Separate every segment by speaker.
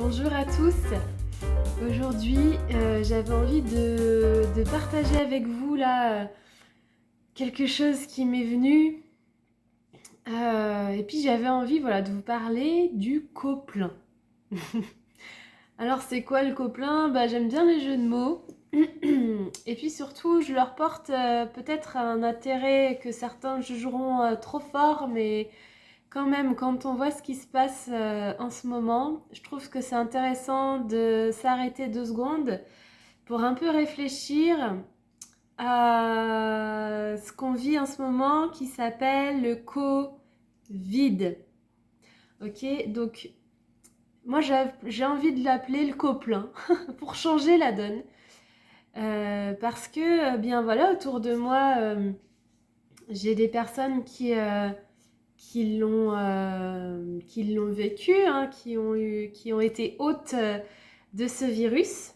Speaker 1: Bonjour à tous. Aujourd'hui, j'avais envie de partager avec vous là quelque chose qui m'est venu. Et puis j'avais envie de vous parler du coplin. Alors c'est quoi le coplin? J'aime bien les jeux de mots. Et puis surtout, je leur porte peut-être un intérêt que certains jugeront trop fort, mais quand même, quand on voit ce qui se passe en ce moment, je trouve que c'est intéressant de s'arrêter 2 secondes pour un peu réfléchir à ce qu'on vit en ce moment qui s'appelle le Covid. Ok, donc moi j'ai envie de l'appeler le coplin pour changer la donne. Parce que, bien voilà, autour de moi, j'ai des personnes qui l'ont vécu, hein, qui ont été hôtes de ce virus.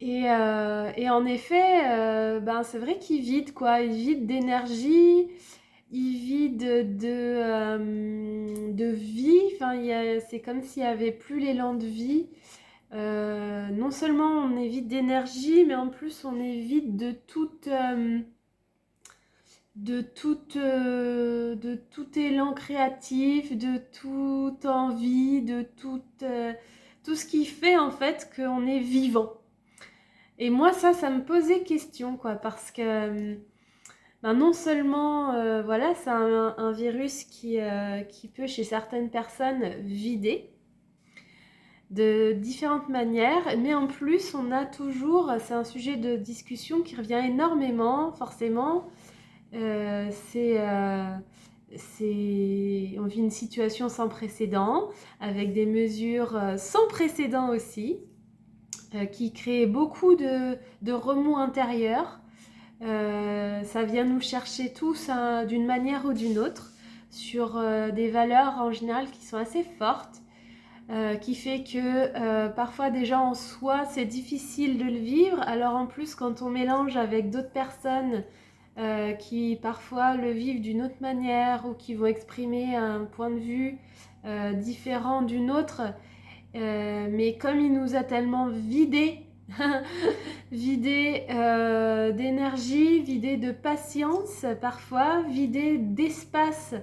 Speaker 1: Et en effet, c'est vrai qu'il vide quoi, il vide d'énergie, il vide de vie. Enfin, c'est comme s'il n'y avait plus l'élan de vie. Non seulement on est vide d'énergie, mais en plus on est vide de tout élan créatif, de toute envie, tout ce qui fait en fait qu'on est vivant. Et moi ça me posait question quoi, parce que non seulement voilà, c'est un virus qui peut chez certaines personnes vider de différentes manières, mais en plus on a toujours, c'est un sujet de discussion qui revient énormément forcément. Euh, c'est, euh, on vit une situation sans précédent, avec des mesures sans précédent aussi, qui créent beaucoup de remous intérieurs. Ça vient nous chercher tous hein, d'une manière ou d'une autre, sur des valeurs en général qui sont assez fortes, qui fait que parfois déjà en soi c'est difficile de le vivre, alors en plus quand on mélange avec d'autres personnes qui parfois le vivent d'une autre manière ou qui vont exprimer un point de vue différent d'une autre. Mais comme il nous a tellement vidé, vidé d'énergie, vidé de patience parfois, vidé d'espace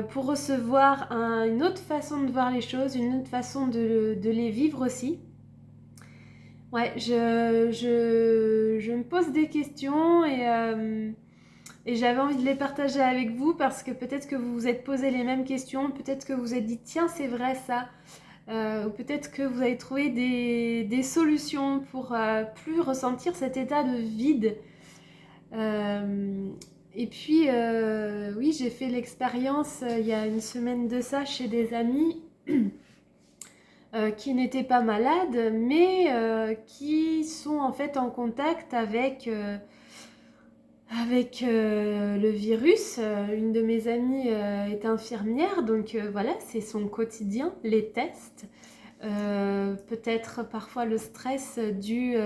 Speaker 1: pour recevoir une autre façon de voir les choses, une autre façon de les vivre aussi. Ouais, je me pose des questions et j'avais envie de les partager avec vous parce que peut-être que vous vous êtes posé les mêmes questions, peut-être que vous vous êtes dit tiens c'est vrai ça, ou peut-être que vous avez trouvé des solutions pour plus ressentir cet état de vide. Euh, et puis oui, j'ai fait l'expérience il y a une semaine de ça chez des amis qui n'étaient pas malades, mais qui sont en fait en contact avec le virus. Une de mes amies est infirmière, donc voilà, c'est son quotidien, les tests. Peut-être parfois le stress dû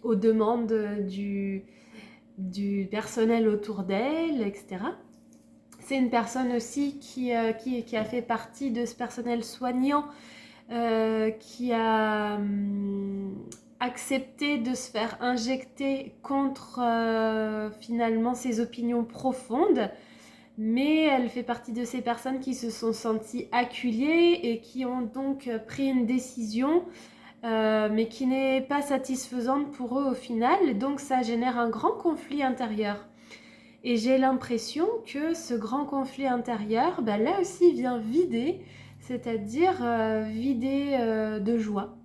Speaker 1: aux demandes du personnel autour d'elle, etc. C'est une personne aussi qui a fait partie de ce personnel soignant qui a accepté de se faire injecter contre finalement ses opinions profondes, mais elle fait partie de ces personnes qui se sont senties acculées et qui ont donc pris une décision mais qui n'est pas satisfaisante pour eux au final, donc ça génère un grand conflit intérieur. Et j'ai l'impression que ce grand conflit intérieur, là aussi vient vider, c'est-à-dire vider de joie.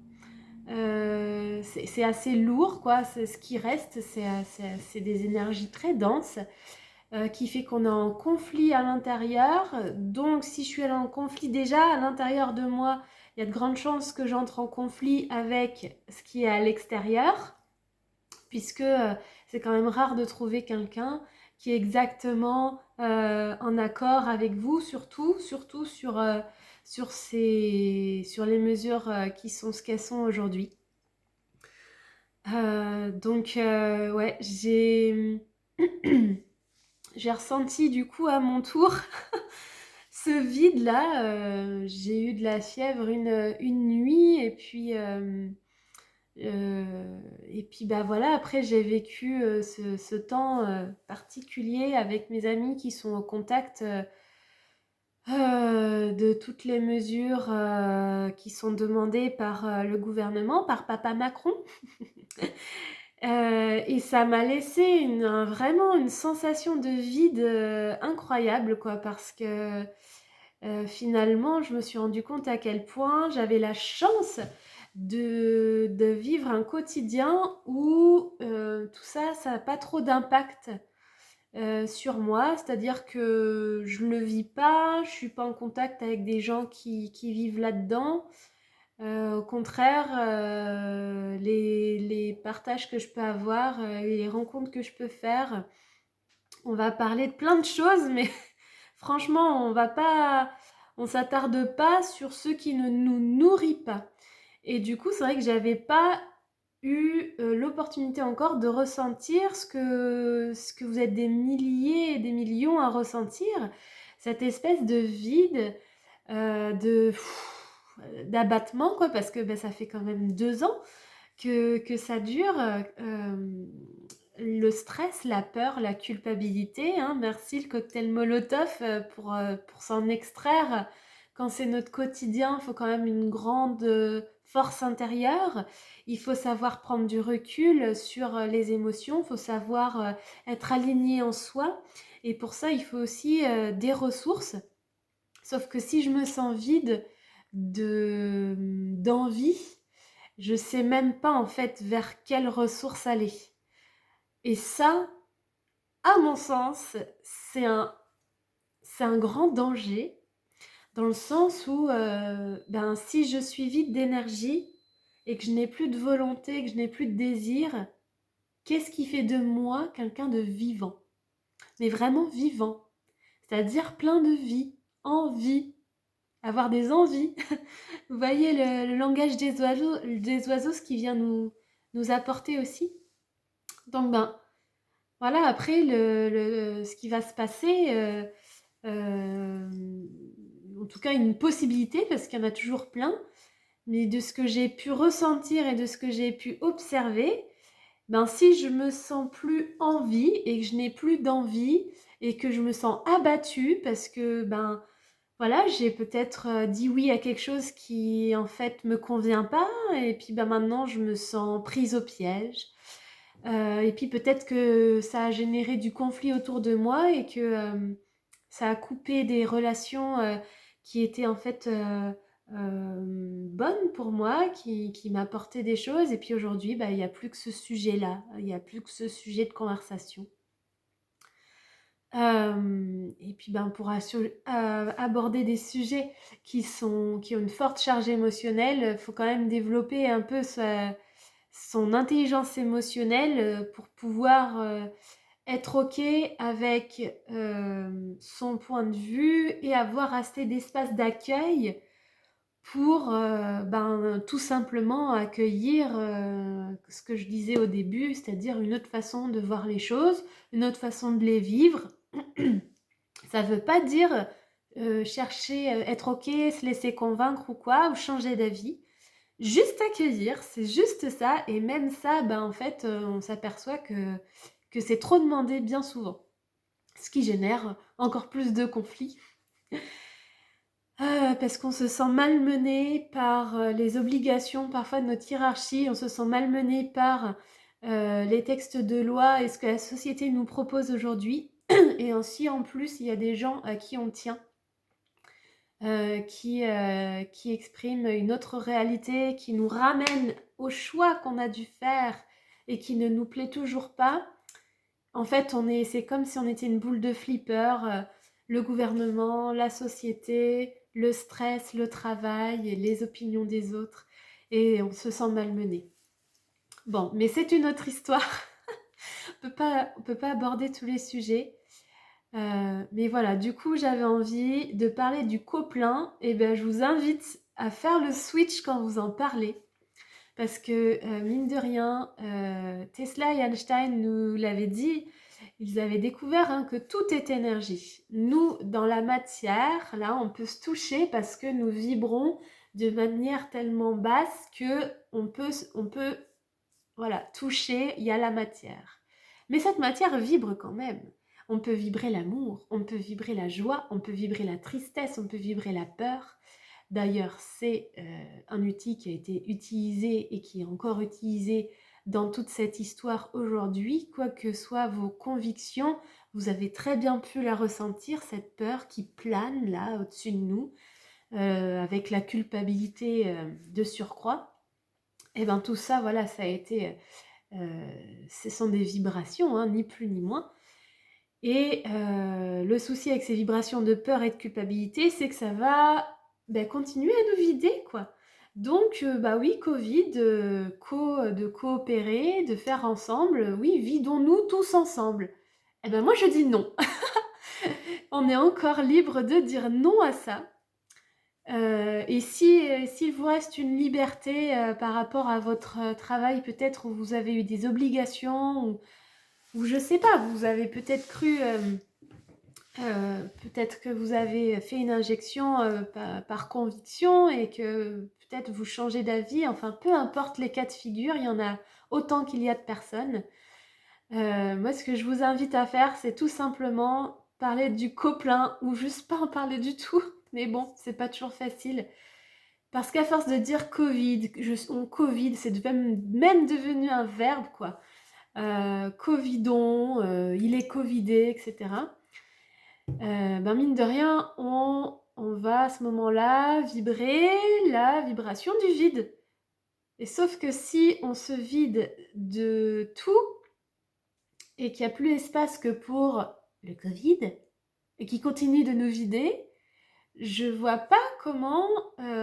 Speaker 1: C'est assez lourd, quoi. Ce qui reste, c'est des énergies très denses qui fait qu'on est en conflit à l'intérieur. Donc, si je suis en conflit déjà à l'intérieur de moi, il y a de grandes chances que j'entre en conflit avec ce qui est à l'extérieur, puisque c'est quand même rare de trouver quelqu'un qui est exactement en accord avec vous, surtout sur les mesures qui sont ce qu'elles sont aujourd'hui. Donc, ouais, j'ai ressenti du coup à mon tour ce vide-là, j'ai eu de la fièvre une nuit et puis bah voilà, après j'ai vécu ce temps particulier avec mes amis qui sont au contact de toutes les mesures qui sont demandées par le gouvernement, par Papa Macron. Et ça m'a laissé vraiment une sensation de vide incroyable, quoi, parce que finalement, je me suis rendu compte à quel point j'avais la chance de vivre un quotidien où tout ça, ça n'a pas trop d'impact sur moi. C'est-à-dire que je le vis pas, je suis pas en contact avec des gens qui vivent là-dedans. Au contraire, les partages que je peux avoir, les rencontres que je peux faire, on va parler de plein de choses, mais franchement, on s'attarde pas sur ce qui ne nous nourrit pas. Et du coup, c'est vrai que j'avais pas eu l'opportunité encore de ressentir ce que vous êtes des milliers et des millions à ressentir, cette espèce de vide, d'abattement, quoi, parce que bah, ça fait quand même 2 ans que ça dure. Le stress, la peur, la culpabilité, hein, merci le cocktail Molotov pour s'en extraire. Quand c'est notre quotidien, il faut quand même une grande force intérieure. Il faut savoir prendre du recul sur les émotions, il faut savoir être aligné en soi. Et pour ça, il faut aussi des ressources. Sauf que si je me sens vide d'envie, je sais même pas en fait vers quelle ressource aller. Et ça, à mon sens, c'est un grand danger, dans le sens où ben, si je suis vide d'énergie et que je n'ai plus de volonté, que je n'ai plus de désir, qu'est-ce qui fait de moi quelqu'un de vivant? Mais vraiment vivant, c'est-à-dire plein de vie, envie, avoir des envies. Vous voyez le langage des oiseaux, ce qui vient nous apporter aussi. Donc ben, voilà, après, ce qui va se passer, euh, en tout cas une possibilité, parce qu'il y en a toujours plein, mais de ce que j'ai pu ressentir et de ce que j'ai pu observer, ben si je me sens plus en vie et que je n'ai plus d'envie et que je me sens abattue parce que ben voilà, j'ai peut-être dit oui à quelque chose qui en fait me convient pas et puis ben maintenant je me sens prise au piège. Et puis peut-être que ça a généré du conflit autour de moi et que ça a coupé des relations qui étaient en fait bonnes pour moi, qui m'apportaient des choses. Et puis aujourd'hui, bah, il n'y a plus que ce sujet-là, il n'y a plus que ce sujet de conversation. Et puis ben, pour aborder des sujets qui ont une forte charge émotionnelle, il faut quand même développer un peu son intelligence émotionnelle pour pouvoir être OK avec son point de vue et avoir assez d'espace d'accueil pour ben, tout simplement accueillir ce que je disais au début, c'est-à-dire une autre façon de voir les choses, une autre façon de les vivre. Ça ne veut pas dire chercher, être OK, se laisser convaincre ou quoi, ou changer d'avis. Juste accueillir, c'est juste ça. Et même ça, ben, en fait, on s'aperçoit que c'est trop demandé bien souvent. Ce qui génère encore plus de conflits. Parce qu'on se sent malmené par les obligations parfois de notre hiérarchie, on se sent malmené par les textes de loi et ce que la société nous propose aujourd'hui. Et ainsi, en plus, il y a des gens à qui on tient, qui expriment une autre réalité, qui nous ramènent au choix qu'on a dû faire et qui ne nous plaît toujours pas. En fait, c'est comme si on était une boule de flipper, le gouvernement, la société, le stress, le travail, les opinions des autres, et on se sent malmené. Bon, mais c'est une autre histoire. On peut pas aborder tous les sujets. Mais voilà, du coup, j'avais envie de parler du coplin. Et ben, je vous invite à faire le switch quand vous en parlez. Parce que, mine de rien, Tesla et Einstein nous l'avaient dit, ils avaient découvert que tout est énergie. Nous, dans la matière, là, on peut se toucher parce que nous vibrons de manière tellement basse que on peut voilà, toucher, il y a la matière. Mais cette matière vibre quand même. On peut vibrer l'amour, on peut vibrer la joie, on peut vibrer la tristesse, on peut vibrer la peur. D'ailleurs, c'est un outil qui a été utilisé et qui est encore utilisé dans toute cette histoire aujourd'hui. Quoi que soient vos convictions, vous avez très bien pu la ressentir, cette peur qui plane là au-dessus de nous, avec la culpabilité de surcroît. Et bien tout ça, voilà, ça a été... ce sont des vibrations, ni plus ni moins. Et le souci avec ces vibrations de peur et de culpabilité, c'est que ça va continuer à nous vider, quoi. Donc, oui, Covid, de coopérer, de faire ensemble, oui, vidons-nous tous ensemble. Eh ben moi, je dis non. On est encore libre de dire non à ça. Et s'il vous reste une liberté par rapport à votre travail, peut-être où vous avez eu des obligations, ou je sais pas, vous avez peut-être cru, peut-être que vous avez fait une injection par conviction et que peut-être vous changez d'avis, enfin peu importe les cas de figure, il y en a autant qu'il y a de personnes. Moi, ce que je vous invite à faire, c'est tout simplement parler du copain ou juste pas en parler du tout. Mais bon, c'est pas toujours facile. Parce qu'à force de dire Covid, on Covid, c'est même devenu un verbe, quoi. Covidon, il est covidé, etc. Mine de rien, on va à ce moment-là vibrer la vibration du vide. Et sauf que si on se vide de tout et qu'il n'y a plus espace que pour le Covid et qu'il continue de nous vider, je vois pas comment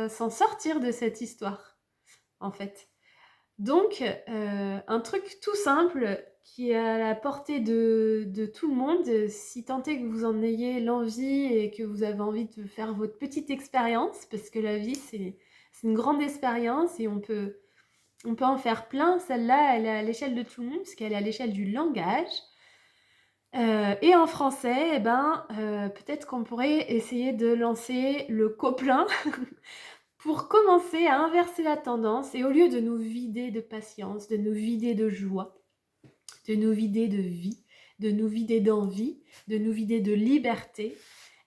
Speaker 1: s'en sortir de cette histoire, en fait. Donc, un truc tout simple qui est à la portée de tout le monde, si tant est que vous en ayez l'envie et que vous avez envie de faire votre petite expérience, parce que la vie, c'est une grande expérience et on peut en faire plein. Celle-là, elle est à l'échelle de tout le monde, parce qu'elle est à l'échelle du langage. Et en français, peut-être qu'on pourrait essayer de lancer le coplin pour commencer à inverser la tendance et au lieu de nous vider de patience, de nous vider de joie, de nous vider de vie, de nous vider d'envie, de nous vider de liberté,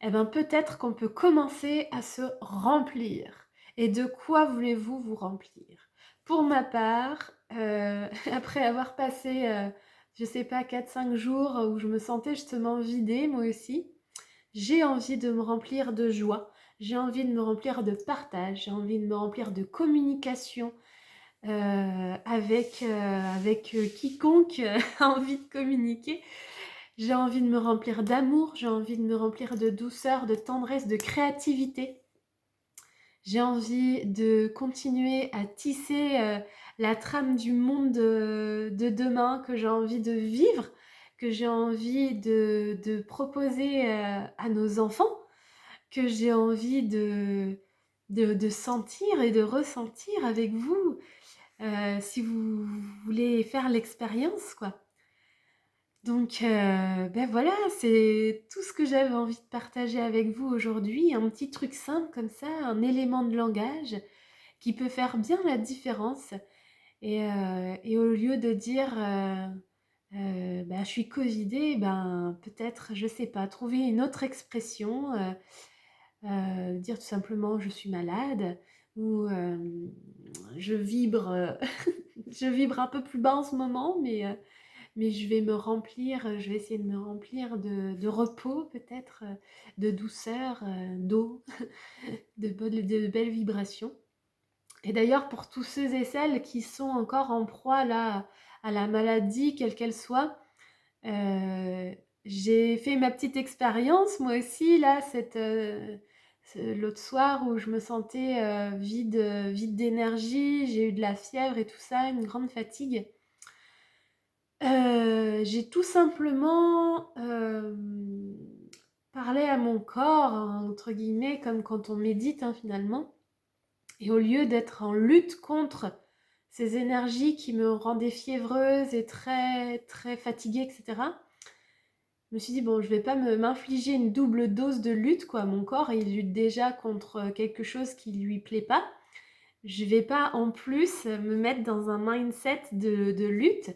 Speaker 1: peut-être qu'on peut commencer à se remplir. Et de quoi voulez-vous vous remplir? Pour ma part, après avoir passé, je sais pas, 4-5 jours où je me sentais justement vidée, moi aussi, j'ai envie de me remplir de joie, j'ai envie de me remplir de partage, j'ai envie de me remplir de communication avec quiconque a envie de communiquer. J'ai envie de me remplir d'amour, j'ai envie de me remplir de douceur, de tendresse, de créativité. J'ai envie de continuer à tisser la trame du monde de demain que j'ai envie de vivre, que j'ai envie de proposer à nos enfants, que j'ai envie de sentir et de ressentir avec vous, si vous voulez faire l'expérience, quoi. Donc, voilà, c'est tout ce que j'avais envie de partager avec vous aujourd'hui. Un petit truc simple comme ça, un élément de langage qui peut faire bien la différence. Et au lieu de dire je suis covidée, peut-être, je sais pas, trouver une autre expression, dire tout simplement je suis malade ou je vibre, je vibre un peu plus bas en ce moment, mais je vais me remplir, je vais essayer de me remplir de repos peut-être, de douceur, d'eau, de belles vibrations. Et d'ailleurs, pour tous ceux et celles qui sont encore en proie là, à la maladie, quelle qu'elle soit, j'ai fait ma petite expérience, moi aussi, là, l'autre soir où je me sentais vide d'énergie, j'ai eu de la fièvre et tout ça, une grande fatigue. J'ai tout simplement parlé à mon corps, entre guillemets, comme quand on médite finalement. Et au lieu d'être en lutte contre ces énergies qui me rendaient fiévreuse et très, très fatiguée, etc., Je me suis dit, bon, je vais pas m'infliger une double dose de lutte, quoi. Mon corps, il lutte déjà contre quelque chose qui lui plaît pas. Je vais pas en plus me mettre dans un mindset de lutte.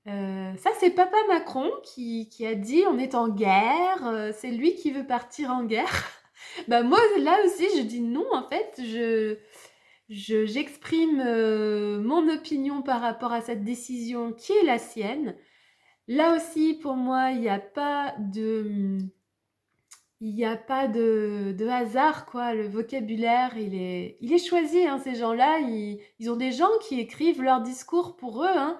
Speaker 1: Ça, c'est Papa Macron qui a dit on est en guerre, c'est lui qui veut partir en guerre. Bah moi, là aussi, je dis non, en fait, j'exprime mon opinion par rapport à cette décision qui est la sienne. Là aussi, pour moi, il n'y a pas de hasard, quoi. Le vocabulaire, il est choisi, hein, ces gens-là. Ils ont des gens qui écrivent leurs discours pour eux, hein.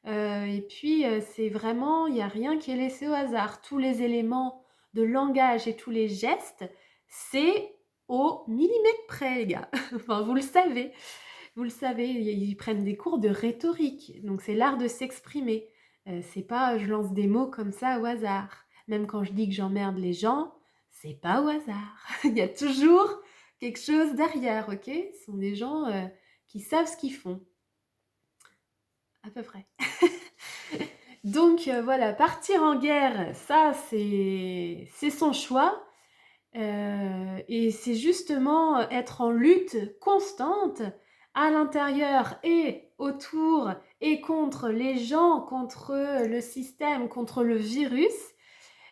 Speaker 1: Et puis, c'est vraiment, il n'y a rien qui est laissé au hasard. Tous les éléments de langage et tous les gestes, c'est au millimètre près, les gars. Enfin, vous le savez. Vous le savez, ils prennent des cours de rhétorique. Donc, c'est l'art de s'exprimer. C'est pas je lance des mots comme ça au hasard. Même quand je dis que j'emmerde les gens, c'est pas au hasard. Il y a toujours quelque chose derrière, ok? Ce sont des gens qui savent ce qu'ils font. À peu près. Donc voilà, partir en guerre, ça c'est son choix. Et c'est justement être en lutte constante à l'intérieur et autour et contre les gens, contre le système, contre le virus.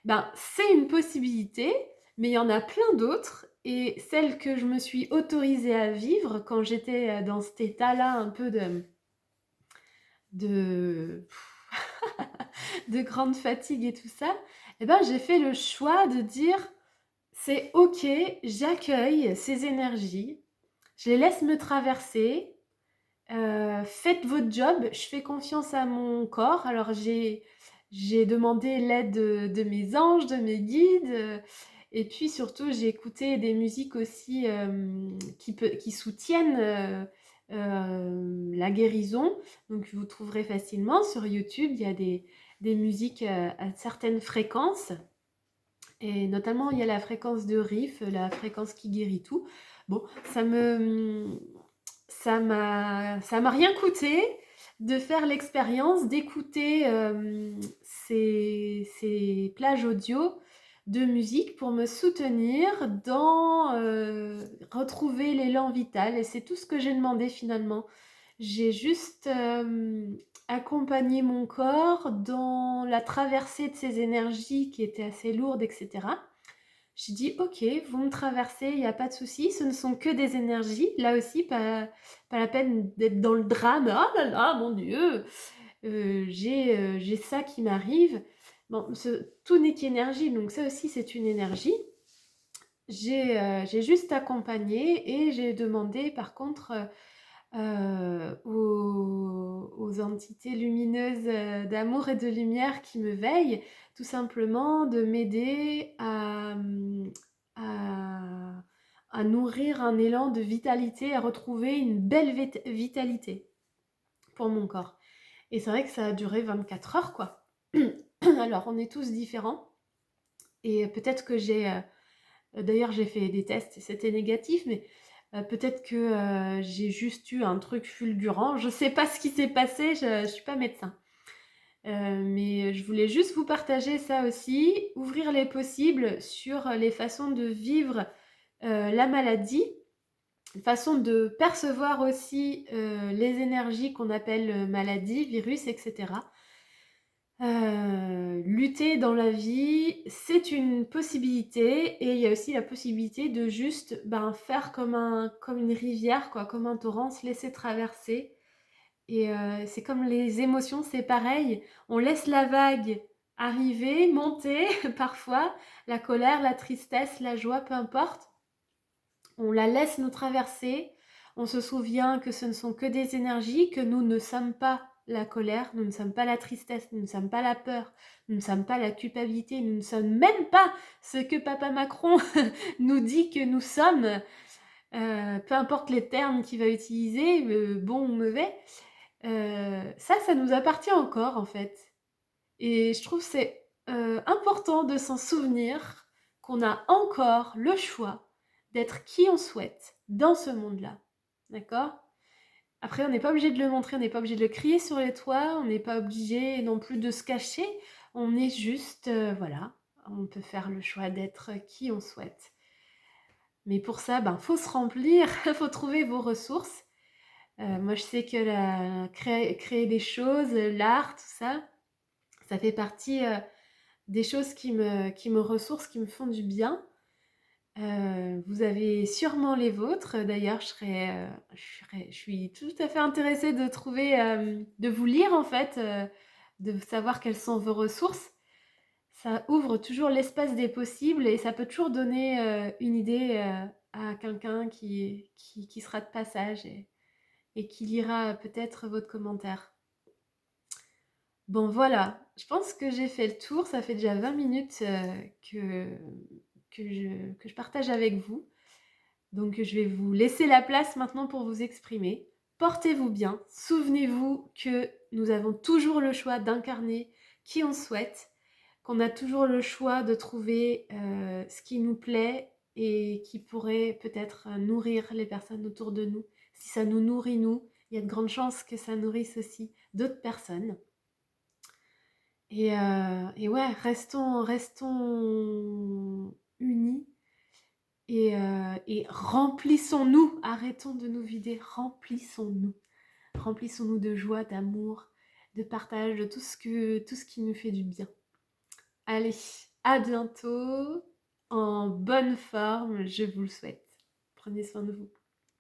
Speaker 1: Ben, c'est une possibilité, mais il y en a plein d'autres. Et celle que je me suis autorisée à vivre quand j'étais dans cet état-là un peu de, de grande fatigue et tout ça, eh ben, j'ai fait le choix de dire c'est ok, j'accueille ces énergies, je les laisse me traverser, faites votre job, je fais confiance à mon corps. Alors j'ai demandé l'aide de mes anges, de mes guides, et puis surtout j'ai écouté des musiques aussi qui soutiennent la guérison. Donc vous trouverez facilement sur YouTube, il y a des musiques à certaines fréquences. Et notamment, il y a la fréquence de Riff, la fréquence qui guérit tout. Bon, ça m'a rien coûté de faire l'expérience d'écouter ces plages audio de musique pour me soutenir dans retrouver l'élan vital. Et c'est tout ce que j'ai demandé finalement. J'ai juste accompagné mon corps dans la traversée de ces énergies qui étaient assez lourdes, etc. J'ai dit, ok, vous me traversez, il n'y a pas de souci, ce ne sont que des énergies. Là aussi, pas la peine d'être dans le drame. Oh là là, mon Dieu, j'ai ça qui m'arrive. Bon, tout n'est qu'énergie, donc ça aussi, c'est une énergie. J'ai juste accompagné et j'ai demandé, par contre, aux entités lumineuses d'amour et de lumière qui me veillent, tout simplement de m'aider à, à nourrir un élan de vitalité, à retrouver une belle vitalité pour mon corps. Et c'est vrai que ça a duré 24 heures, quoi. Alors, on est tous différents. Et peut-être que d'ailleurs, j'ai fait des tests et c'était négatif, mais peut-être que j'ai juste eu un truc fulgurant. Je sais pas ce qui s'est passé, je suis pas médecin. Mais je voulais juste vous partager ça aussi, ouvrir les possibles sur les façons de vivre la maladie, façon de percevoir aussi les énergies qu'on appelle maladie, virus, etc. Lutter dans la vie, c'est une possibilité, et il y a aussi la possibilité de juste faire comme une rivière, quoi, comme un torrent, se laisser traverser. Et c'est comme les émotions, c'est pareil. On laisse la vague arriver, monter parfois, la colère, la tristesse, la joie, peu importe. On la laisse nous traverser. On se souvient que ce ne sont que des énergies, que nous ne sommes pas la colère, nous ne sommes pas la tristesse, nous ne sommes pas la peur, nous ne sommes pas la culpabilité, nous ne sommes même pas ce que Papa Macron nous dit que nous sommes. Peu importe les termes qu'il va utiliser, bon ou mauvais. Ça nous appartient encore en fait. Et je trouve c'est important de s'en souvenir qu'on a encore le choix d'être qui on souhaite dans ce monde-là. D'accord ? Après, on n'est pas obligé de le montrer, on n'est pas obligé de le crier sur les toits, on n'est pas obligé non plus de se cacher. On est juste, voilà, on peut faire le choix d'être qui on souhaite. Mais pour ça, ben, faut se remplir, faut trouver vos ressources. Moi, je sais que créer des choses, l'art, tout ça, ça fait partie des choses qui me ressourcent, qui me font du bien. Vous avez sûrement les vôtres. D'ailleurs, je suis tout à fait intéressée de trouver, de vous lire en fait, de savoir quelles sont vos ressources. Ça ouvre toujours l'espace des possibles et ça peut toujours donner une idée à quelqu'un qui sera de passage et qui lira peut-être votre commentaire. Bon, voilà, je pense que j'ai fait le tour. Ça fait déjà 20 minutes que je partage avec vous. Donc, je vais vous laisser la place maintenant pour vous exprimer. Portez-vous bien. Souvenez-vous que nous avons toujours le choix d'incarner qui on souhaite, qu'on a toujours le choix de trouver ce qui nous plaît et qui pourrait peut-être nourrir les personnes autour de nous. Si ça nous nourrit, nous, il y a de grandes chances que ça nourrisse aussi d'autres personnes. Et ouais, restons unis et remplissons-nous. Arrêtons de nous vider, remplissons-nous. Remplissons-nous de joie, d'amour, de partage, de tout ce qui nous fait du bien. Allez, à bientôt, en bonne forme, je vous le souhaite. Prenez soin de vous.